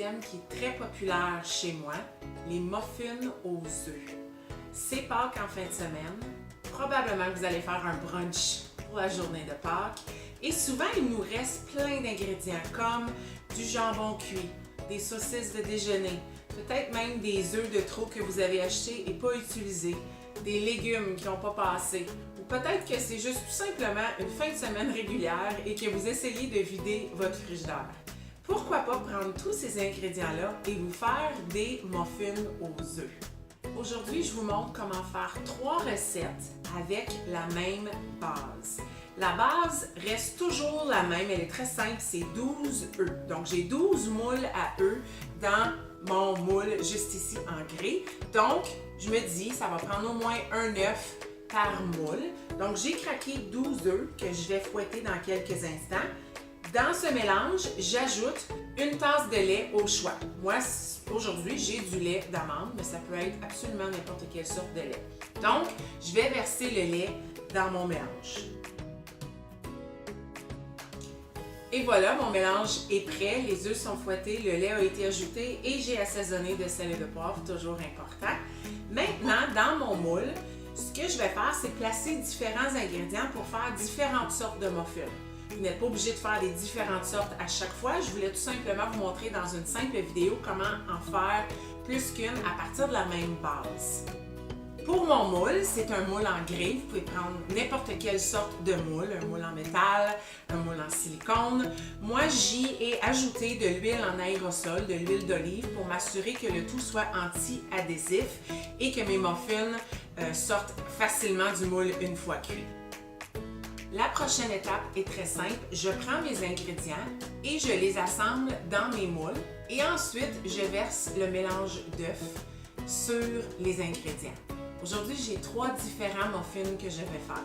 crème qui est très populaire chez moi, les muffins aux œufs. C'est Pâques en fin de semaine. Probablement que vous allez faire un brunch pour la journée de Pâques. Et souvent, il nous reste plein d'ingrédients comme du jambon cuit, des saucisses de déjeuner, peut-être même des œufs de trop que vous avez achetés et pas utilisés, des légumes qui n'ont pas passé, ou peut-être que c'est juste tout simplement une fin de semaine régulière et que vous essayez de vider votre frigidaire. Pourquoi pas prendre tous ces ingrédients-là et vous faire des muffins aux œufs? Aujourd'hui, je vous montre comment faire 3 recettes avec la même base. La base reste toujours la même, elle est très simple, c'est 12 œufs. Donc, j'ai 12 moules à œufs dans mon moule juste ici en gris. Donc, je me dis, ça va prendre au moins un œuf par moule. Donc, j'ai craqué 12 œufs que je vais fouetter dans quelques instants. Dans ce mélange, j'ajoute une tasse de lait au choix. Moi, aujourd'hui, j'ai du lait d'amande, mais ça peut être absolument n'importe quelle sorte de lait. Donc, je vais verser le lait dans mon mélange. Et voilà, mon mélange est prêt, les œufs sont fouettés, le lait a été ajouté et j'ai assaisonné de sel et de poivre, toujours important. Maintenant, dans mon moule, ce que je vais faire, c'est placer différents ingrédients pour faire différentes sortes de muffins. Vous n'êtes pas obligé de faire des différentes sortes à chaque fois. Je voulais tout simplement vous montrer dans une simple vidéo comment en faire plus qu'une à partir de la même base. Pour mon moule, c'est un moule en grès. Vous pouvez prendre n'importe quelle sorte de moule, un moule en métal, un moule en silicone. Moi, j'y ai ajouté de l'huile en aérosol, de l'huile d'olive pour m'assurer que le tout soit anti-adhésif et que mes muffins sortent facilement du moule une fois cuits. La prochaine étape est très simple. Je prends mes ingrédients et je les assemble dans mes moules et ensuite je verse le mélange d'œufs sur les ingrédients. Aujourd'hui, j'ai 3 différents muffins que je vais faire.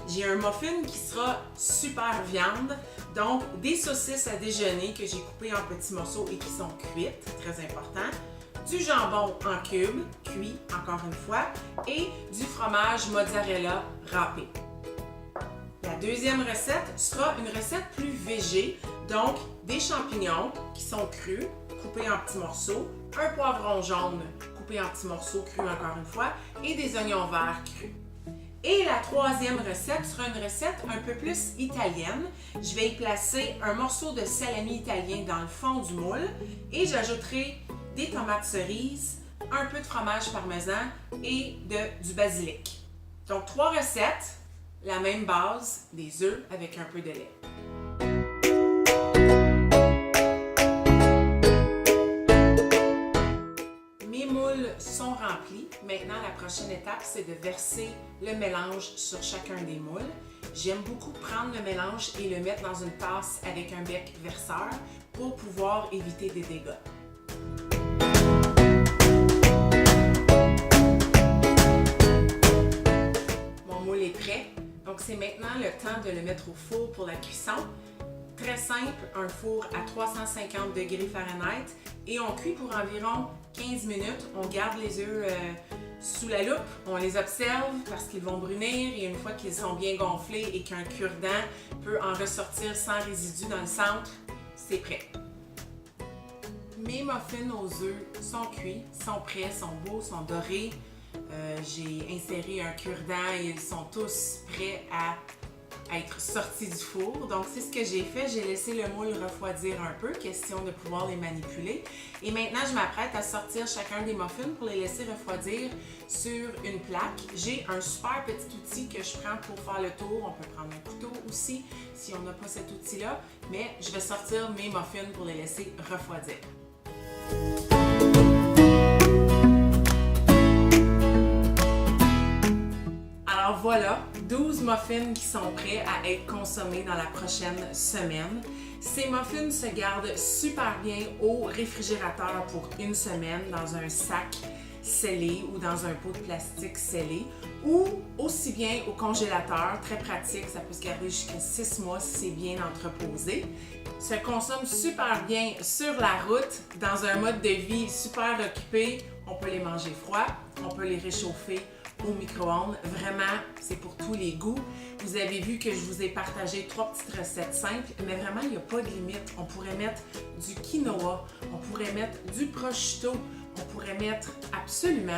J'ai un muffin qui sera super viande, donc des saucisses à déjeuner que j'ai coupées en petits morceaux et qui sont cuites, très important. Du jambon en cubes, cuit encore une fois, et du fromage mozzarella râpé. La deuxième recette sera une recette plus végé, donc des champignons qui sont crus, coupés en petits morceaux, un poivron jaune coupé en petits morceaux crus encore une fois, et des oignons verts crus. Et la troisième recette sera une recette un peu plus italienne. Je vais y placer un morceau de salami italien dans le fond du moule et j'ajouterai des tomates cerises, un peu de fromage parmesan et du basilic. Donc 3 recettes. La même base, des œufs avec un peu de lait. Mes moules sont remplis. Maintenant, la prochaine étape, c'est de verser le mélange sur chacun des moules. J'aime beaucoup prendre le mélange et le mettre dans une tasse avec un bec verseur pour pouvoir éviter des dégâts. Mon moule est prêt. Donc, c'est maintenant le temps de le mettre au four pour la cuisson. Très simple, un four à 350 degrés Fahrenheit et on cuit pour environ 15 minutes. On garde les œufs sous la loupe, on les observe parce qu'ils vont brunir et une fois qu'ils sont bien gonflés et qu'un cure-dent peut en ressortir sans résidus dans le centre, c'est prêt. Mes muffins aux œufs sont cuits, sont prêts, sont beaux, sont dorés. J'ai inséré un cure-dent et ils sont tous prêts à être sortis du four. Donc, c'est ce que j'ai fait. J'ai laissé le moule refroidir un peu, question de pouvoir les manipuler. Et maintenant, je m'apprête à sortir chacun des muffins pour les laisser refroidir sur une plaque. J'ai un super petit outil que je prends pour faire le tour. On peut prendre un couteau aussi si on n'a pas cet outil-là. Mais je vais sortir mes muffins pour les laisser refroidir. Alors voilà, 12 muffins qui sont prêts à être consommés dans la prochaine semaine. Ces muffins se gardent super bien au réfrigérateur pour une semaine dans un sac scellé ou dans un pot de plastique scellé ou aussi bien au congélateur, très pratique, ça peut se garder jusqu'à 6 mois si c'est bien entreposé. Se consomme super bien sur la route, dans un mode de vie super occupé. On peut les manger froids, on peut les réchauffer au micro-ondes. Vraiment, c'est pour tous les goûts. Vous avez vu que je vous ai partagé 3 petites recettes simples, mais vraiment, il n'y a pas de limite. On pourrait mettre du quinoa, on pourrait mettre du prosciutto, on pourrait mettre absolument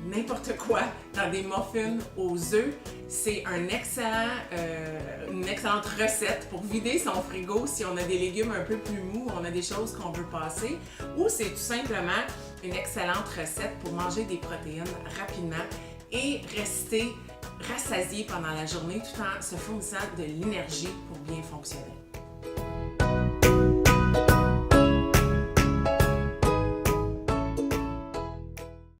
n'importe quoi dans des muffins aux œufs. C'est une excellente recette pour vider son frigo si on a des légumes un peu plus mous, on a des choses qu'on veut passer, ou c'est tout simplement une excellente recette pour manger des protéines rapidement et rester rassasié pendant la journée tout en se fournissant de l'énergie pour bien fonctionner.